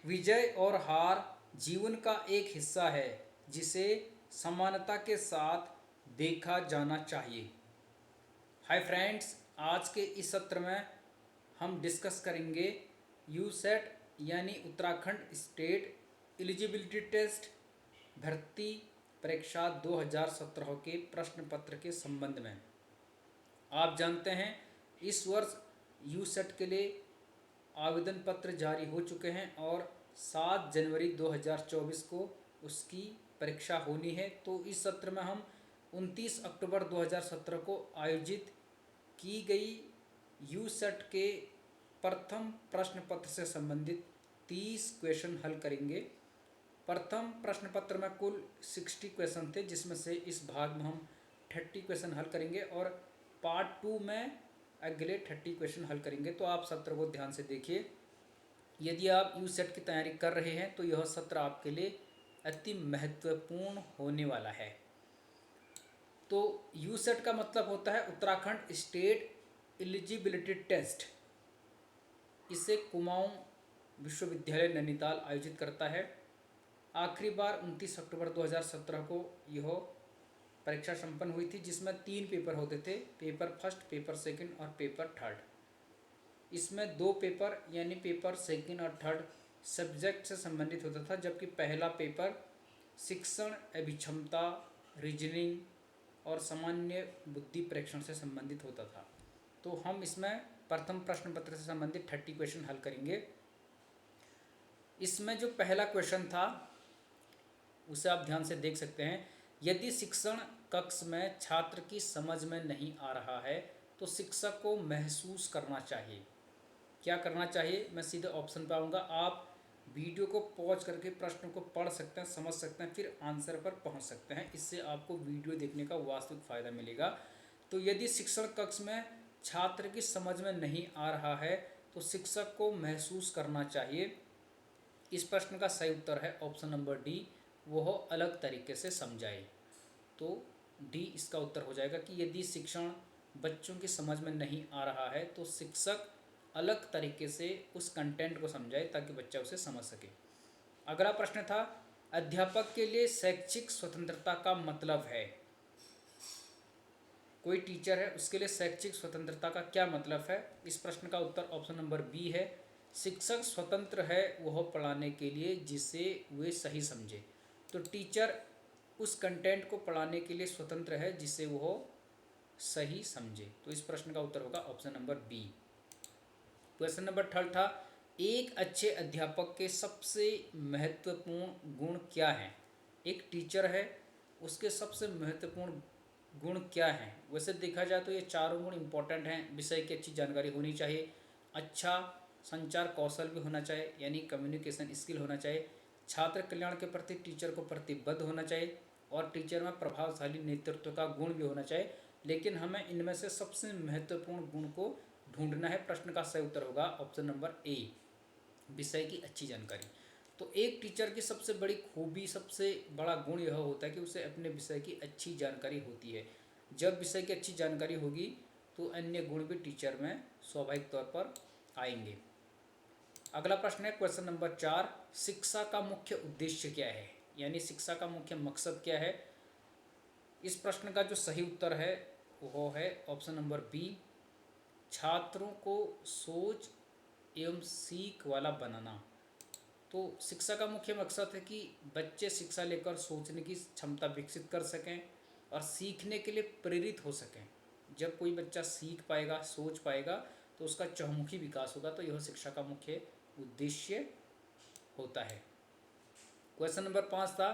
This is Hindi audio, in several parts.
विजय और हार जीवन का एक हिस्सा है जिसे समानता के साथ देखा जाना चाहिए। हाय फ्रेंड्स, आज के इस सत्र में हम डिस्कस करेंगे यूसेट यानी उत्तराखंड स्टेट एलिजिबिलिटी टेस्ट भर्ती परीक्षा 2017 के प्रश्न पत्र के संबंध में। आप जानते हैं इस वर्ष यूसेट के लिए आवेदन पत्र जारी हो चुके हैं और 7 जनवरी 2024 को उसकी परीक्षा होनी है। तो इस सत्र में हम 29 अक्टूबर 2017 को आयोजित की गई यूसेट के प्रथम प्रश्न पत्र से संबंधित 30 क्वेश्चन हल करेंगे। प्रथम प्रश्न पत्र में कुल 60 क्वेश्चन थे, जिसमें से इस भाग में हम 30 क्वेश्चन हल करेंगे और पार्ट 2 में अगले 30 क्वेश्चन हल करेंगे। तो आप सत्र को ध्यान से देखिए। यदि आप यूसेट की तैयारी कर रहे हैं तो यह सत्र आपके लिए अति महत्वपूर्ण होने वाला है। तो यूसेट का मतलब होता है उत्तराखंड स्टेट एलिजिबिलिटी टेस्ट। इसे कुमाऊं विश्वविद्यालय नैनीताल आयोजित करता है। आखिरी बार 29 अक्टूबर 2017 को यह परीक्षा संपन्न हुई थी, जिसमें 3 पेपर होते थे, पेपर फर्स्ट, पेपर सेकंड और पेपर थर्ड। इसमें 2 पेपर यानी पेपर सेकंड और थर्ड सब्जेक्ट से संबंधित होता था, जबकि पहला पेपर शिक्षण, अभिक्षमता, रीजनिंग और सामान्य बुद्धि परीक्षण से संबंधित होता था। तो हम इसमें प्रथम प्रश्न पत्र से संबंधित 30 क्वेश्चन हल करेंगे। इसमें जो पहला क्वेश्चन था उसे आप ध्यान से देख सकते हैं। यदि शिक्षण कक्ष में छात्र की समझ में नहीं आ रहा है तो शिक्षक को महसूस करना चाहिए। क्या करना चाहिए, मैं सीधे ऑप्शन पे आऊँगा। आप वीडियो को पॉज करके प्रश्न को पढ़ सकते हैं, समझ सकते हैं, फिर आंसर पर पहुंच सकते हैं। इससे आपको वीडियो देखने का वास्तविक फ़ायदा मिलेगा। तो यदि शिक्षण कक्ष में छात्र की समझ में नहीं आ रहा है तो शिक्षक को महसूस करना चाहिए। इस प्रश्न का सही उत्तर है ऑप्शन नंबर डी, वह अलग तरीके से समझाए। तो डी इसका उत्तर हो जाएगा कि यदि शिक्षण बच्चों की समझ में नहीं आ रहा है तो शिक्षक अलग तरीके से उस कंटेंट को समझाए ताकि बच्चा उसे समझ सके। अगला प्रश्न था, अध्यापक के लिए शैक्षिक स्वतंत्रता का मतलब है। कोई टीचर है, उसके लिए शैक्षिक स्वतंत्रता का क्या मतलब है। इस प्रश्न का उत्तर ऑप्शन नंबर बी है। शिक्षक स्वतंत्र है वह पढ़ाने के लिए जिसे वे सही समझे। तो टीचर उस कंटेंट को पढ़ाने के लिए स्वतंत्र है जिसे वह सही समझे। तो इस प्रश्न का उत्तर होगा option number B. Question number 3 था, एक अच्छे अध्यापक के सबसे महत्वपूर्ण गुण क्या हैं। एक टीचर है, उसके सबसे महत्वपूर्ण गुण क्या हैं। वैसे देखा जाए तो ये चारों गुण इंपॉर्टेंट हैं। विषय की अच्छी जानकारी होनी चाहिए, अच्छा संचार कौशल भी होना चाहिए यानी कम्युनिकेशन स्किल होना चाहिए, छात्र कल्याण के प्रति टीचर को प्रतिबद्ध होना चाहिए और टीचर में प्रभावशाली नेतृत्व का गुण भी होना चाहिए। लेकिन हमें इनमें से सबसे महत्वपूर्ण गुण को ढूंढना है। प्रश्न का सही उत्तर होगा ऑप्शन नंबर ए, विषय की अच्छी जानकारी। तो एक टीचर की सबसे बड़ी खूबी, सबसे बड़ा गुण यह होता है कि उसे अपने विषय की अच्छी जानकारी होती है। जब विषय की अच्छी जानकारी होगी तो अन्य गुण भी टीचर में स्वाभाविक तौर पर आएंगे। अगला प्रश्न है क्वेश्चन नंबर 4, शिक्षा का मुख्य उद्देश्य क्या है, यानी शिक्षा का मुख्य मकसद क्या है। इस प्रश्न का जो सही उत्तर है वो है ऑप्शन नंबर बी, छात्रों को सोच एवं सीख वाला बनाना। तो शिक्षा का मुख्य मकसद है कि बच्चे शिक्षा लेकर सोचने की क्षमता विकसित कर सकें और सीखने के लिए प्रेरित हो सकें। जब कोई बच्चा सीख पाएगा, सोच पाएगा तो उसका चहुमुखी विकास होगा। तो यह शिक्षा का मुख्य उद्देश्य होता है। क्वेश्चन नंबर 5 था,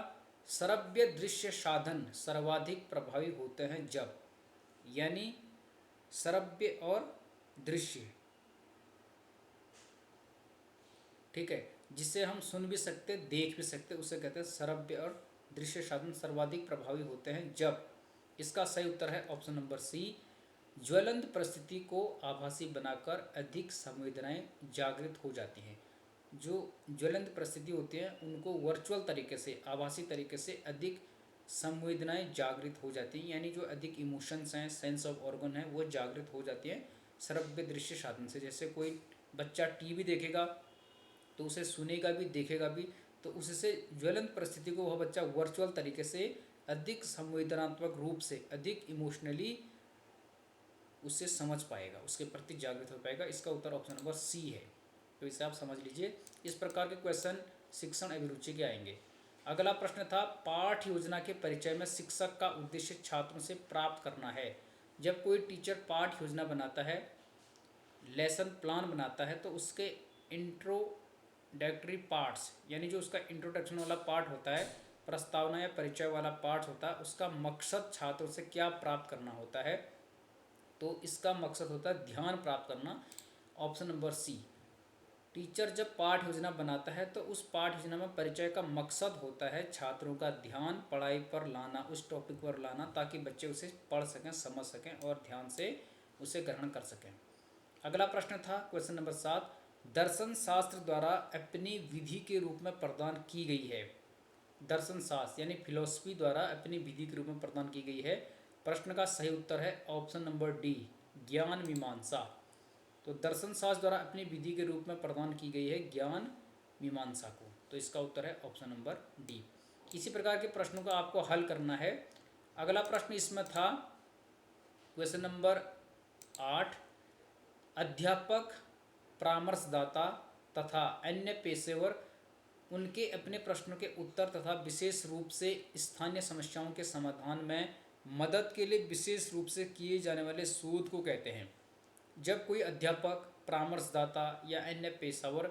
श्रव्य दृश्य साधन सर्वाधिक प्रभावी होते हैं जब, यानी श्रव्य और दृश्य, ठीक है, जिसे हम सुन भी सकते, देख भी सकते, उसे कहते हैं श्रव्य और दृश्य साधन सर्वाधिक प्रभावी होते हैं जब। इसका सही उत्तर है ऑप्शन नंबर सी, ज्वलंत परिस्थिति को आभासी बनाकर अधिक संवेदनाएं जागृत हो जाती हैं। जो ज्वलंत परिस्थिति होती है उनको वर्चुअल तरीके से, आभासी तरीके से अधिक संवेदनाएं जागृत हो जाती हैं, यानी जो अधिक इमोशंस हैं, सेंस ऑफ ऑर्गन है, वो जागृत हो जाती हैं श्रव्य दृश्य साधन से। जैसे कोई बच्चा टीवी देखेगा तो उसे सुनेगा भी, देखेगा भी, तो उससे ज्वलंत परिस्थिति को वह बच्चा वर्चुअल तरीके से अधिक संवेदनात्मक रूप से, अधिक इमोशनली उससे समझ पाएगा, उसके प्रति जागृत हो पाएगा। इसका उत्तर ऑप्शन नंबर सी है। तो इसे आप समझ लीजिए। इस प्रकार के क्वेश्चन शिक्षण अभिरुचि के आएंगे। अगला प्रश्न था, पाठ योजना के परिचय में शिक्षक का उद्देश्य छात्रों से प्राप्त करना है। जब कोई टीचर पाठ योजना बनाता है, लेसन प्लान बनाता है, तो उसके इंट्रोडक्टरी पार्ट्स, यानी जो उसका इंट्रोडक्शन वाला पार्ट होता है, प्रस्तावना या परिचय वाला पार्ट होता है, उसका मकसद छात्रों से क्या प्राप्त करना होता है। तो इसका मकसद होता है ध्यान प्राप्त करना, ऑप्शन नंबर सी। टीचर जब पाठ योजना बनाता है तो उस पाठ योजना में परिचय का मकसद होता है छात्रों का ध्यान पढ़ाई पर लाना, उस टॉपिक पर लाना, ताकि बच्चे उसे पढ़ सकें, समझ सकें और ध्यान से उसे ग्रहण कर सकें। अगला प्रश्न था क्वेश्चन नंबर 7, दर्शन शास्त्र द्वारा अपनी विधि के रूप में प्रदान की गई है। दर्शन शास्त्र यानी फिलोसफी द्वारा अपनी विधि के रूप में प्रदान की गई है। प्रश्न का सही उत्तर है ऑप्शन नंबर डी, ज्ञान मीमांसा। तो दर्शन शास्त्र द्वारा अपनी विधि के रूप में प्रदान की गई है ज्ञान मीमांसा को। तो इसका उत्तर है ऑप्शन नंबर डी। इसी प्रकार के प्रश्नों को आपको हल करना है। अगला प्रश्न इसमें था क्वेश्चन नंबर 8, अध्यापक, परामर्शदाता तथा अन्य पेशेवर उनके अपने प्रश्नों के उत्तर तथा विशेष रूप से स्थानीय समस्याओं के समाधान में मदद के लिए विशेष रूप से किए जाने वाले शोध को कहते हैं। जब कोई अध्यापक, परामर्शदाता या अन्य पेशेवर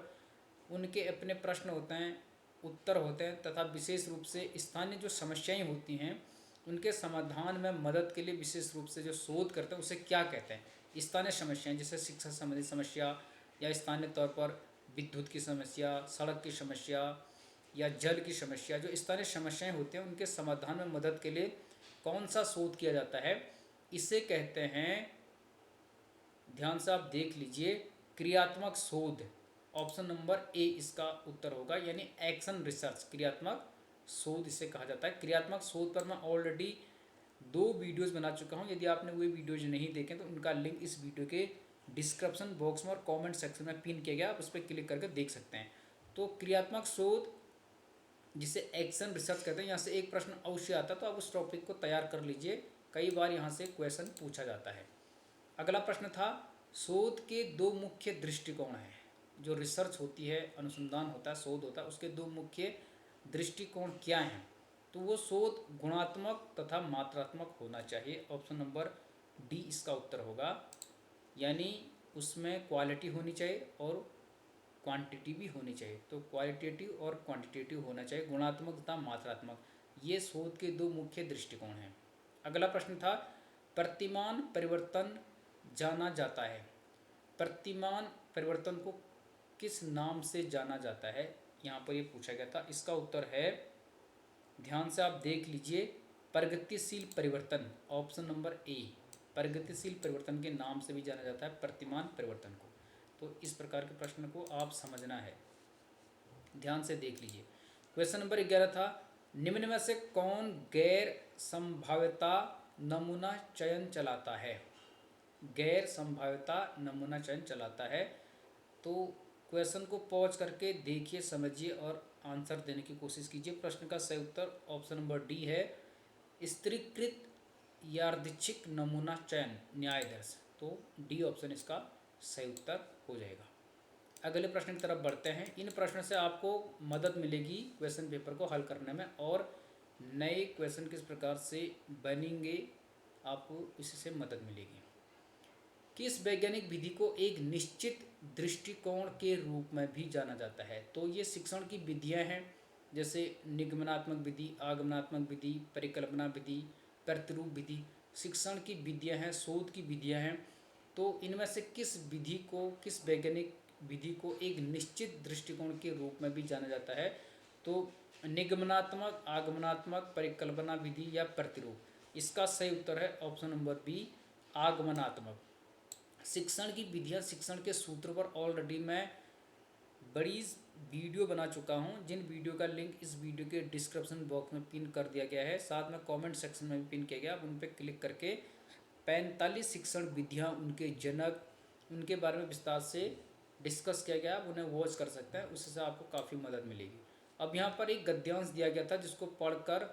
उनके अपने प्रश्न होते हैं, उत्तर होते हैं तथा विशेष रूप से स्थानीय जो समस्याएं होती हैं उनके समाधान में मदद के लिए विशेष रूप से जो शोध करते हैं उसे क्या कहते हैं। स्थानीय समस्याएं जैसे शिक्षा संबंधी समस्या या स्थानीय तौर पर विद्युत की समस्या, सड़क की समस्या या जल की समस्या, जो स्थानीय समस्याएं होती हैं उनके समाधान में मदद के लिए कौन सा शोध किया जाता है, इसे कहते हैं, ध्यान से आप देख लीजिए, क्रियात्मक शोध। ऑप्शन नंबर ए इसका उत्तर होगा, यानी एक्शन रिसर्च, क्रियात्मक शोध इसे कहा जाता है। क्रियात्मक शोध पर मैं ऑलरेडी 2 वीडियोस बना चुका हूं। यदि आपने वो वीडियोज नहीं देखे तो उनका लिंक इस वीडियो के डिस्क्रिप्शन बॉक्स में और कमेंट सेक्शन में पिन किया गया, आप उस पर क्लिक करके देख सकते हैं। तो क्रियात्मक शोध जिसे एक्शन रिसर्च कहते हैं, यहाँ से एक प्रश्न अवश्य आता है, तो आप उस टॉपिक को तैयार कर लीजिए, कई बार यहाँ से क्वेश्चन पूछा जाता है। अगला प्रश्न था, शोध के 2 मुख्य दृष्टिकोण हैं। जो रिसर्च होती है, अनुसंधान होता है, शोध होता है, उसके 2 मुख्य दृष्टिकोण क्या हैं। तो वो शोध गुणात्मक तथा मात्रात्मक होना चाहिए। ऑप्शन नंबर डी इसका उत्तर होगा, यानी उसमें क्वालिटी होनी चाहिए और क्वांटिटी भी होनी चाहिए। तो क्वालिटेटिव और क्वांटिटेटिव होना चाहिए, गुणात्मक तथा मात्रात्मक, ये शोध के 2 मुख्य दृष्टिकोण हैं। अगला प्रश्न था, प्रतिमान परिवर्तन जाना जाता है। प्रतिमान परिवर्तन को किस नाम से जाना जाता है, यहाँ पर ये पूछा गया था। इसका उत्तर है, ध्यान से आप देख लीजिए, प्रगतिशील परिवर्तन, ऑप्शन नंबर ए, प्रगतिशील परिवर्तन के नाम से भी जाना जाता है प्रतिमान परिवर्तन को। तो इस प्रकार के प्रश्न को आप समझना है, ध्यान से देख लीजिए। क्वेश्चन नंबर 11 था, निम्न में से कौन गैर संभाव्यता नमूना चयन चलाता है। गैर संभाव्यता नमूना चयन चलाता है। तो क्वेश्चन को पॉज करके देखिए, समझिए और आंसर देने की कोशिश कीजिए। प्रश्न का सही उत्तर ऑप्शन नंबर डी है, स्त्रीकृत यादृच्छिक नमूना चयन न्यायाधीश। तो डी ऑप्शन इसका सही उत्तर हो जाएगा। अगले प्रश्न की तरफ बढ़ते हैं। इन प्रश्नों से आपको मदद मिलेगी क्वेश्चन पेपर को हल करने में, और नए क्वेश्चन किस प्रकार से बनेंगे आपको इससे मदद मिलेगी। किस वैज्ञानिक विधि को एक निश्चित दृष्टिकोण के रूप में भी जाना जाता है। तो ये शिक्षण की विधियां हैं, जैसे निगमनात्मक विधि, आगमनात्मक विधि, परिकल्पना विधि, प्रतिरूप विधि, शिक्षण की विधियां हैं, शोध की विधियां हैं। तो इनमें से किस विधि को, किस वैज्ञानिक विधि को एक निश्चित दृष्टिकोण के रूप में भी जाना जाता है। तो निगमनात्मक, आगमनात्मक, परिकल्पना विधि या प्रतिरूप, इसका सही उत्तर है ऑप्शन नंबर बी, आगमनात्मक। शिक्षण की विधियाँ, शिक्षण के सूत्रों पर ऑलरेडी मैं बड़ी वीडियो बना चुका हूँ, जिन वीडियो का लिंक इस वीडियो के डिस्क्रिप्शन बॉक्स में पिन कर दिया गया है, साथ में कमेंट सेक्शन में भी पिन किया गया। आप उन पर क्लिक करके 45 शिक्षण विधियाँ, उनके जनक, उनके बारे में विस्तार से डिस्कस किया गया, आप उन्हें वॉच कर सकते हैं, उससे आपको काफ़ी मदद मिलेगी। अब यहाँ पर एक गद्यांश दिया गया था जिसको पढ़कर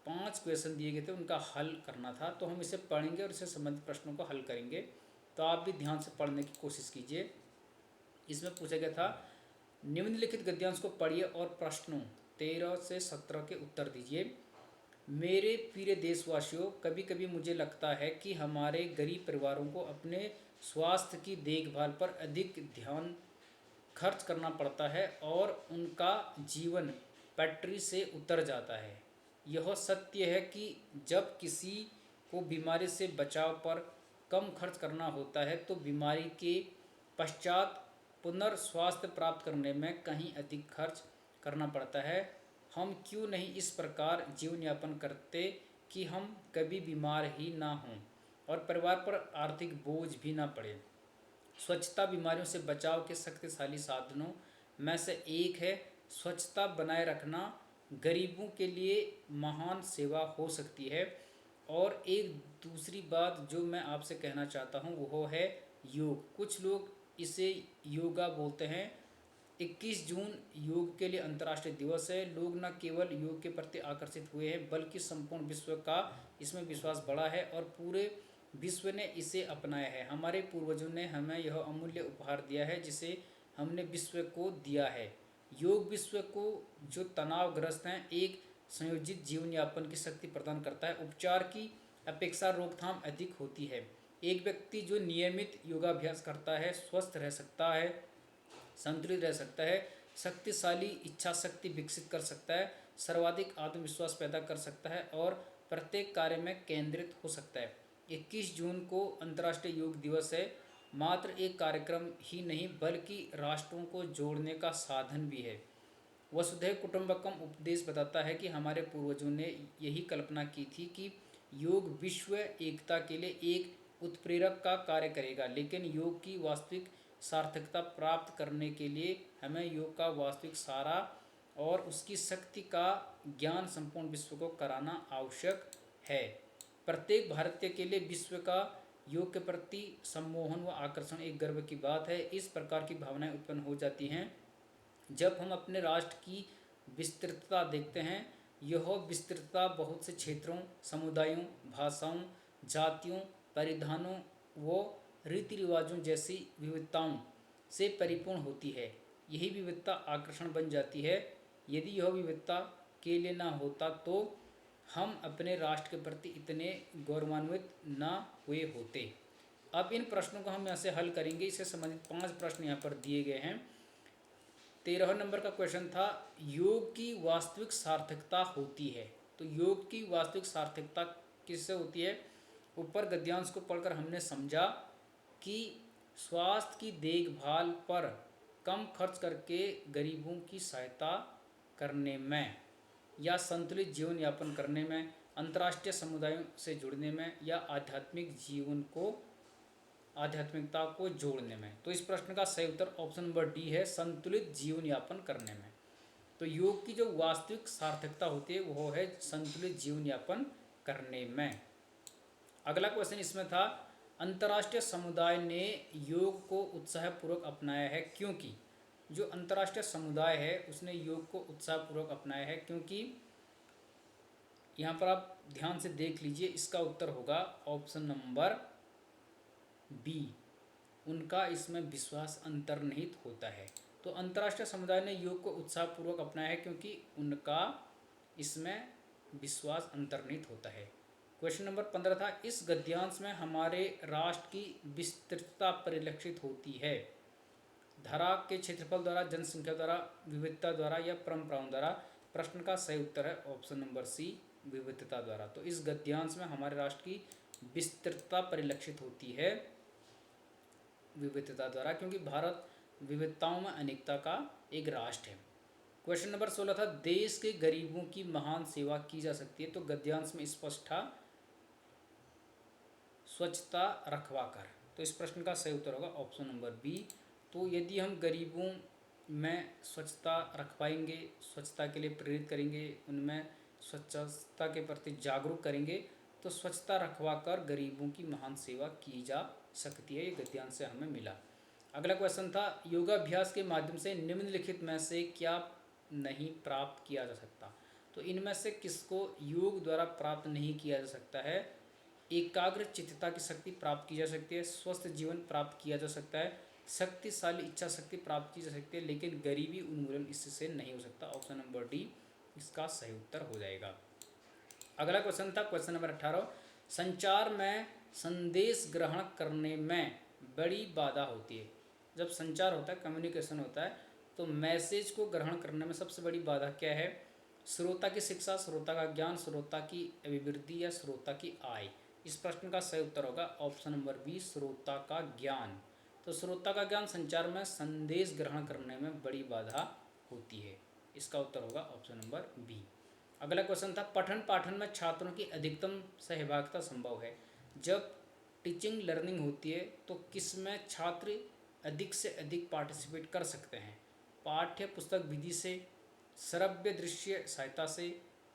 5 क्वेश्चन दिए गए थे, उनका हल करना था। तो हम इसे पढ़ेंगे और इससे संबंधित प्रश्नों को हल करेंगे। तो आप भी ध्यान से पढ़ने की कोशिश कीजिए। इसमें पूछा गया था, निम्नलिखित गद्यांश को पढ़िए और प्रश्नों 13 से 17 के उत्तर दीजिए। मेरे प्रिय देशवासियों, कभी कभी मुझे लगता है कि हमारे गरीब परिवारों को अपने स्वास्थ्य की देखभाल पर अधिक ध्यान खर्च करना पड़ता है और उनका जीवन पटरी से उतर जाता है। यह सत्य है कि जब किसी को बीमारी से बचाव पर कम खर्च करना होता है तो बीमारी के पश्चात पुनर्स्वास्थ्य प्राप्त करने में कहीं अधिक खर्च करना पड़ता है। हम क्यों नहीं इस प्रकार जीवन यापन करते कि हम कभी बीमार ही ना हों और परिवार पर आर्थिक बोझ भी ना पड़े। स्वच्छता बीमारियों से बचाव के शक्तिशाली साधनों में से एक है। स्वच्छता बनाए रखना गरीबों के लिए महान सेवा हो सकती है। और एक दूसरी बात जो मैं आपसे कहना चाहता हूँ वो है योग। कुछ लोग इसे योगा बोलते हैं। 21 जून योग के लिए अंतर्राष्ट्रीय दिवस है। लोग न केवल योग के प्रति आकर्षित हुए हैं बल्कि संपूर्ण विश्व का इसमें विश्वास बढ़ा है और पूरे विश्व ने इसे अपनाया है। हमारे पूर्वजों ने हमें यह अमूल्य उपहार दिया है जिसे हमने विश्व को दिया है। योग विश्व को जो तनावग्रस्त हैं एक संयोजित जीवन यापन की शक्ति प्रदान करता है। उपचार की अपेक्षा रोकथाम अधिक होती है। एक व्यक्ति जो नियमित योगाभ्यास करता है स्वस्थ रह सकता है, संतुलित रह सकता है, शक्तिशाली इच्छा शक्ति विकसित कर सकता है, सर्वाधिक आत्मविश्वास पैदा कर सकता है और प्रत्येक कार्य में केंद्रित हो सकता है। 21 जून को अंतर्राष्ट्रीय योग दिवस है। मात्र एक कार्यक्रम ही नहीं बल्कि राष्ट्रों को जोड़ने का साधन भी है। वसुधैव कुटुंबकम उपदेश बताता है कि हमारे पूर्वजों ने यही कल्पना की थी कि योग विश्व एकता के लिए एक उत्प्रेरक का कार्य करेगा, लेकिन योग की वास्तविक सार्थकता प्राप्त करने के लिए हमें योग का वास्तविक सारा और उसकी शक्ति का ज्ञान संपूर्ण विश्व को कराना आवश्यक है। प्रत्येक भारतीय के लिए विश्व का योग के प्रति सम्मोहन व आकर्षण एक गर्व की बात है। इस प्रकार की भावनाएं उत्पन्न हो जाती हैं जब हम अपने राष्ट्र की विस्तृतता देखते हैं। यह विस्तृतता बहुत से क्षेत्रों, समुदायों, भाषाओं, जातियों, परिधानों व रीति रिवाजों जैसी विविधताओं से परिपूर्ण होती है। यही विविधता आकर्षण बन जाती है। यदि यह विविधता के लिए ना होता तो हम अपने राष्ट्र के प्रति इतने गौरवान्वित ना हुए होते। अब इन प्रश्नों को हम यहाँ से हल करेंगे। इससे संबंधित 5 प्रश्न यहाँ पर दिए गए हैं। 13 नंबर का क्वेश्चन था, योग की वास्तविक सार्थकता होती है। तो योग की वास्तविक सार्थकता किससे होती है? ऊपर गद्यांश को पढ़कर हमने समझा कि स्वास्थ्य की देखभाल पर कम खर्च करके गरीबों की सहायता करने में या संतुलित जीवन यापन करने में, अंतर्राष्ट्रीय समुदायों से जुड़ने में या आध्यात्मिकता को जोड़ने में। तो इस प्रश्न का सही उत्तर ऑप्शन नंबर डी है, संतुलित जीवन यापन करने में। तो योग की जो वास्तविक सार्थकता होती है वो है संतुलित जीवन यापन करने में। अगला क्वेश्चन इसमें था, अंतर्राष्ट्रीय समुदाय ने योग को उत्साहपूर्वक अपनाया है क्योंकि। जो अंतर्राष्ट्रीय समुदाय है उसने योग को उत्साहपूर्वक अपनाया है क्योंकि। यहाँ पर आप ध्यान से देख लीजिए, इसका उत्तर होगा ऑप्शन नंबर बी, उनका इसमें विश्वास अंतर्निहित होता है। तो अंतर्राष्ट्रीय समुदाय ने योग को उत्साहपूर्वक अपनाया है क्योंकि उनका इसमें विश्वास अंतर्निहित होता है। क्वेश्चन नंबर 15 था, इस गद्यांश में हमारे राष्ट्र की विस्तृतता परिलक्षित होती है। धरा के क्षेत्रफल द्वारा, जनसंख्या द्वारा, विविधता द्वारा या परंपराओं द्वारा। प्रश्न का सही उत्तर है ऑप्शन नंबर सी, विविधता द्वारा। तो इस गद्यांश में हमारे राष्ट्र की विस्तृतता परिलक्षित होती है विविधता द्वारा, क्योंकि भारत विविधताओं में अनेकता का एक राष्ट्र है। क्वेश्चन नंबर 16 था, देश के गरीबों की महान सेवा की जा सकती है। तो गद्यांश में स्पष्ट था स्वच्छता रखवाकर। तो इस प्रश्न का सही उत्तर होगा ऑप्शन नंबर बी। तो यदि हम गरीबों में स्वच्छता रखवाएंगे, स्वच्छता के लिए प्रेरित करेंगे, उनमें स्वच्छता के प्रति जागरूक करेंगे तो स्वच्छता रखवाकर गरीबों की महान सेवा की जा सकती है। ये गद्यांश से हमें मिला। अगला क्वेश्चन था योगाभ्यास के माध्यम से निम्नलिखित में से क्या नहीं प्राप्त किया जा सकता। तो इनमें से किसको योग द्वारा प्राप्त नहीं किया जा सकता है। एकाग्र चित्तता की शक्ति प्राप्त की जा सकती है, स्वस्थ जीवन प्राप्त किया जा सकता है, शक्तिशाली इच्छा शक्ति प्राप्त की जा सकती है, लेकिन गरीबी उन्मूलन इससे नहीं हो सकता। ऑप्शन नंबर डी इसका सही उत्तर हो जाएगा। अगला क्वेश्चन था क्वेश्चन नंबर 18, संचार में संदेश ग्रहण करने में बड़ी बाधा होती है। जब संचार होता है, कम्युनिकेशन होता है, तो मैसेज को ग्रहण करने में सबसे बड़ी बाधा क्या है। श्रोता की शिक्षा, श्रोता का ज्ञान, श्रोता की अभिवृद्धि या श्रोता की आय। इस प्रश्न का सही उत्तर होगा ऑप्शन नंबर बी, श्रोता का ज्ञान। तो श्रोता का ज्ञान संचार में संदेश ग्रहण करने में बड़ी बाधा होती है। इसका उत्तर होगा ऑप्शन नंबर बी। अगला क्वेश्चन था पठन पाठन में छात्रों की अधिकतम सहभागिता संभव है। जब टीचिंग लर्निंग होती है तो किसमें छात्र अधिक से अधिक पार्टिसिपेट कर सकते हैं। पाठ्य पुस्तक विधि से, श्रव्य दृश्य सहायता से,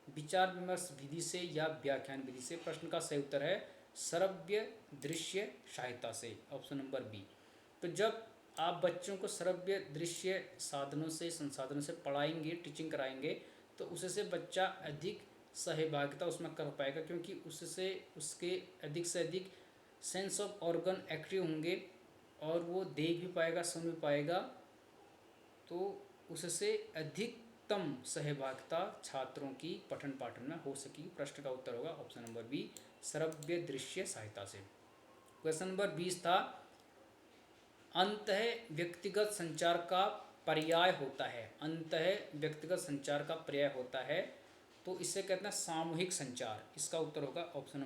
विचार विमर्श विधि से या व्याख्यान विधि से। प्रश्न का सही उत्तर है श्रव्य दृश्य सहायता से, ऑप्शन नंबर बी। तो जब आप बच्चों को श्रव्य दृश्य साधनों से, संसाधनों से पढ़ाएंगे, टीचिंग कराएंगे, तो उससे बच्चा अधिक सहभागिता उसमें कर पाएगा, क्योंकि उससे उसके अधिक से अधिक सेंस ऑफ ऑर्गन एक्टिव होंगे और वो देख भी पाएगा, सुन भी पाएगा, तो उससे अधिकतम सहभागिता छात्रों की पठन पाठन में हो सकेगी। प्रश्न का उत्तर होगा ऑप्शन नंबर बी, श्रव्य दृश्य सहायता से। क्वेश्चन नंबर 20 था अंतः व्यक्तिगत संचार का पर्याय होता है। अंतः व्यक्तिगत संचार का पर्याय होता है, तो इसे कहते हैं सामूहिक संचार। इसका उत्तर होगा ऑप्शन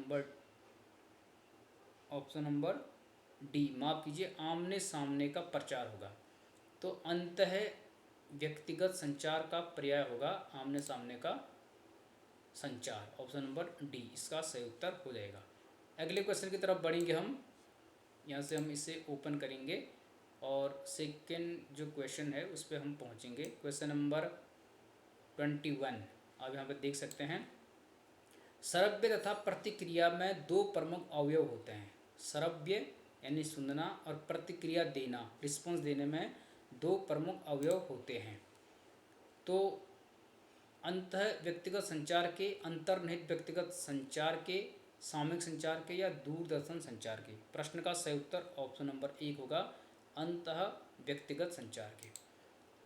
नंबर डी, माफ कीजिए, आमने सामने का प्रचार होगा। तो अंतः व्यक्तिगत संचार का पर्याय होगा आमने सामने का संचार, ऑप्शन नंबर डी इसका सही उत्तर हो जाएगा। अगले क्वेश्चन की तरफ बढ़ेंगे हम। यहाँ से हम इसे ओपन करेंगे और सेकेंड जो क्वेश्चन है उस पर हम पहुँचेंगे। क्वेश्चन नंबर 21 आप यहाँ पर देख सकते हैं। श्रव्य तथा प्रतिक्रिया में दो प्रमुख अवयव होते हैं। श्रव्य यानी सुनना और प्रतिक्रिया देना, रिस्पॉन्स देने में दो प्रमुख अवयव होते हैं। तो अंतः व्यक्तिगत संचार के, अंतर्निहित व्यक्तिगत संचार के, सामूहिक संचार के या दूरदर्शन संचार के। प्रश्न का सही उत्तर ऑप्शन नंबर 1 होगा, अंतः व्यक्तिगत संचार के।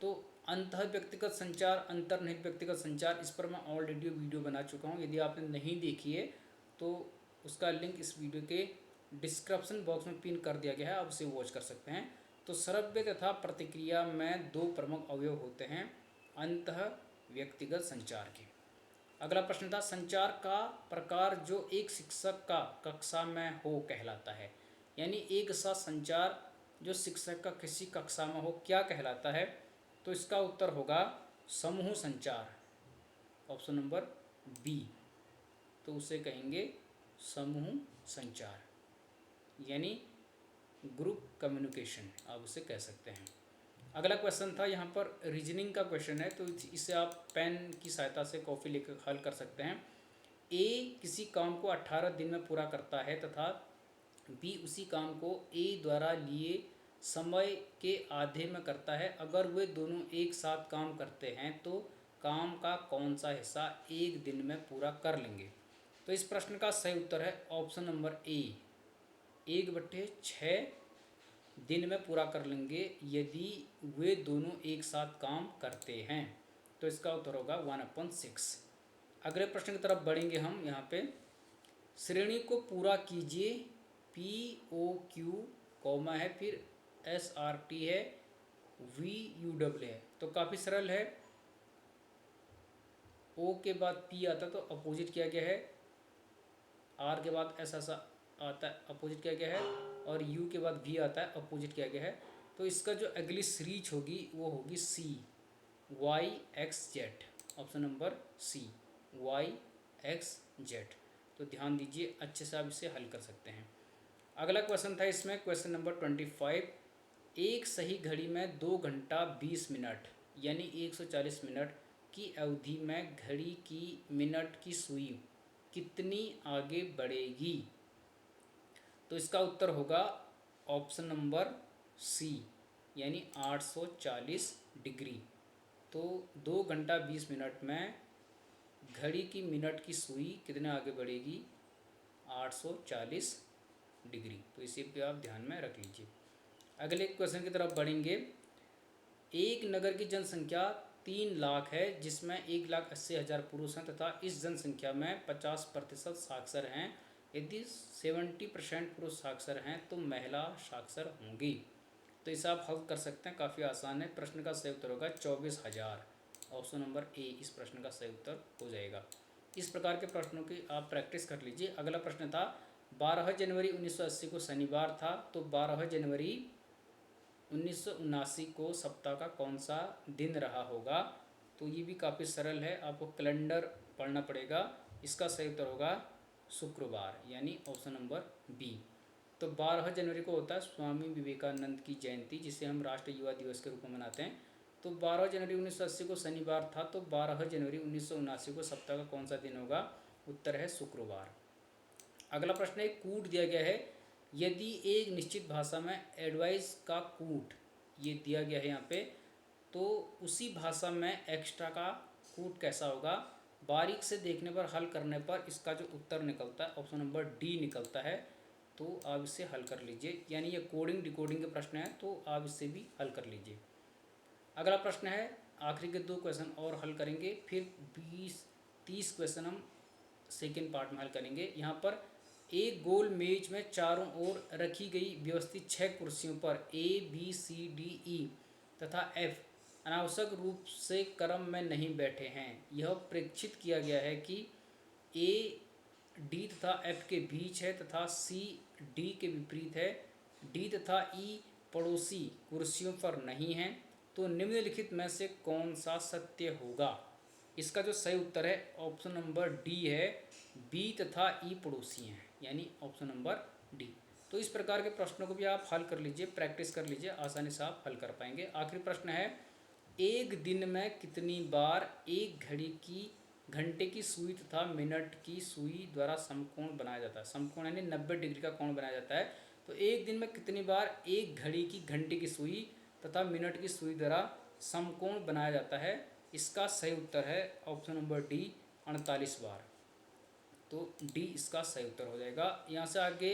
तो अंतः व्यक्तिगत संचार, अंतर्निहित व्यक्तिगत संचार, इस पर मैं ऑलरेडी वीडियो बना चुका हूँ। यदि आपने नहीं देखी है तो उसका लिंक इस वीडियो के डिस्क्रिप्शन बॉक्स में पिन कर दिया गया है, आप उसे वॉच कर सकते हैं। तो श्रव्य तथा प्रतिक्रिया में दो प्रमुख अवयव होते हैं अंतः व्यक्तिगत संचार के। अगला प्रश्न था संचार का प्रकार जो एक शिक्षक का कक्षा में हो कहलाता है। यानी एक सा संचार जो शिक्षक का किसी कक्षा में हो क्या कहलाता है। तो इसका उत्तर होगा समूह संचार, ऑप्शन नंबर बी। तो उसे कहेंगे समूह संचार, यानी ग्रुप कम्युनिकेशन आप उसे कह सकते हैं। अगला क्वेश्चन था यहाँ पर रीजनिंग का क्वेश्चन है, तो इसे आप पेन की सहायता से कॉपी लेकर हल कर सकते हैं। ए किसी काम को 18 दिन में पूरा करता है तथा बी उसी काम को ए द्वारा लिए समय के आधे में करता है। अगर वे दोनों एक साथ काम करते हैं तो काम का कौन सा हिस्सा एक दिन में पूरा कर लेंगे। तो इस प्रश्न का सही उत्तर है ऑप्शन नंबर ए, 1/6 दिन में पूरा कर लेंगे यदि वे दोनों एक साथ काम करते हैं। तो इसका उत्तर होगा 1/6। अगले प्रश्न की तरफ बढ़ेंगे हम। यहाँ पे श्रेणी को पूरा कीजिए, POQ कॉमा है, फिर SRT है, VUW है। तो काफ़ी सरल है। O के बाद P आता तो अपोजिट किया गया है, R के बाद S ऐसा आता है अपोजिट किया गया है, और U के बाद V आता है अपोजिट किया गया है। तो इसका जो अगली सीरीज होगी वो होगी C, YXZ, option number C, YXZ। तो ध्यान दीजिए, अच्छे से आप इसे हल कर सकते हैं। अगला क्वेश्चन था इसमें क्वेश्चन नंबर 25, एक सही घड़ी में 2 घंटा 20 मिनट यानी 140 मिनट की अवधि में घड़ी की मिनट की सुई कितनी आगे बढ़ेगी। तो इसका उत्तर होगा ऑप्शन नंबर सी, यानी 840 डिग्री। तो 2 घंटा 20 मिनट में घड़ी की मिनट की सुई कितने आगे बढ़ेगी, 840 डिग्री। तो इसे भी आप ध्यान में रख लीजिए। अगले क्वेश्चन की तरफ बढ़ेंगे। एक नगर की जनसंख्या 3 लाख है, जिसमें 1,80,000 पुरुष हैं तथा इस जनसंख्या में 50% साक्षर हैं। यदि 70% पुरुष साक्षर हैं तो महिला साक्षर होंगी। तो इसे आप हल कर सकते हैं, काफ़ी आसान है। प्रश्न का सही उत्तर होगा 24,000। ऑप्शन नंबर ए इस प्रश्न का सही उत्तर हो जाएगा। इस प्रकार के प्रश्नों की आप प्रैक्टिस कर लीजिए। अगला प्रश्न था 12 जनवरी 1980 को शनिवार था, तो 12 जनवरी 1979 को सप्ताह का कौन सा दिन रहा होगा। तो ये भी काफ़ी सरल है, आपको कैलेंडर पढ़ना पड़ेगा। इसका सही उत्तर होगा शुक्रवार, यानी ऑप्शन नंबर बी। तो 12 जनवरी को होता है स्वामी विवेकानंद की जयंती, जिसे हम राष्ट्रीय युवा दिवस के रूप में मनाते हैं। तो 12 जनवरी 1980 को शनिवार था, तो 12 जनवरी 1979 को सप्ताह का कौन सा दिन होगा। उत्तर है शुक्रवार। अगला प्रश्न एक कूट दिया गया है। यदि एक निश्चित भाषा में एडवाइस का कूट ये दिया गया है यहाँ पे, तो उसी भाषा में एक्स्ट्रा का कूट कैसा होगा। बारीक से देखने पर, हल करने पर इसका जो उत्तर निकलता है ऑप्शन नंबर डी निकलता है। तो आप इसे हल कर लीजिए, यानी ये कोडिंग डिकोडिंग के प्रश्न हैं, तो आप इससे भी हल कर लीजिए। अगला प्रश्न है, आखिरी के 2 क्वेश्चन और हल करेंगे, फिर 20-30 क्वेश्चन हम सेकेंड पार्ट में हल करेंगे। यहाँ पर एक गोल मेज में चारों ओर रखी गई व्यवस्थित 6 कुर्सियों पर ABCDE तथा F अनावश्यक रूप से क्रम में नहीं बैठे हैं। यह प्रेक्षित किया गया है कि A D तथा F के बीच है तथा C D के विपरीत है। D तथा E पड़ोसी कुर्सियों पर नहीं हैं। तो निम्नलिखित में से कौन सा सत्य होगा। इसका जो सही उत्तर है ऑप्शन नंबर डी है, बी तथा ई पड़ोसी हैं, यानी ऑप्शन नंबर डी। तो इस प्रकार के प्रश्नों को भी आप हल कर लीजिए, प्रैक्टिस कर लीजिए, आसानी से आप हल कर पाएंगे। आखिरी प्रश्न है, एक दिन में कितनी बार एक घंटे की सुई तथा मिनट की सुई द्वारा समकोण बनाया जाता है। समकोण यानी 90 डिग्री का कोण बनाया जाता है। तो एक दिन में कितनी बार एक घंटे की सुई तथा मिनट की सुई द्वारा समकोण बनाया जाता है। इसका सही उत्तर है ऑप्शन नंबर डी, 48 बार। तो डी इसका सही उत्तर हो जाएगा। यहाँ से आगे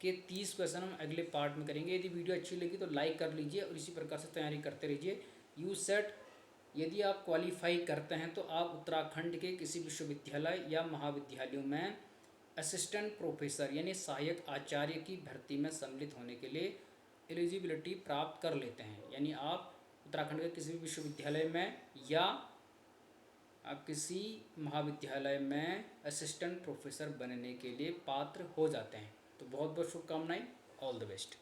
के 30 क्वेश्चन हम अगले पार्ट में करेंगे। यदि वीडियो अच्छी लगी तो लाइक कर लीजिए और इसी प्रकार से तैयारी करते रहिए। यूसेट यदि आप क्वालिफाई करते हैं तो आप उत्तराखंड के किसी विश्वविद्यालय या महाविद्यालयों में असिस्टेंट प्रोफेसर यानी सहायक आचार्य की भर्ती में सम्मिलित होने के लिए एलिजिबिलिटी प्राप्त कर लेते हैं। यानी आप उत्तराखंड के किसी भी विश्वविद्यालय में या आप किसी महाविद्यालय में असिस्टेंट प्रोफेसर बनने के लिए पात्र हो जाते हैं। तो बहुत बहुत शुभकामनाएं, ऑल द बेस्ट।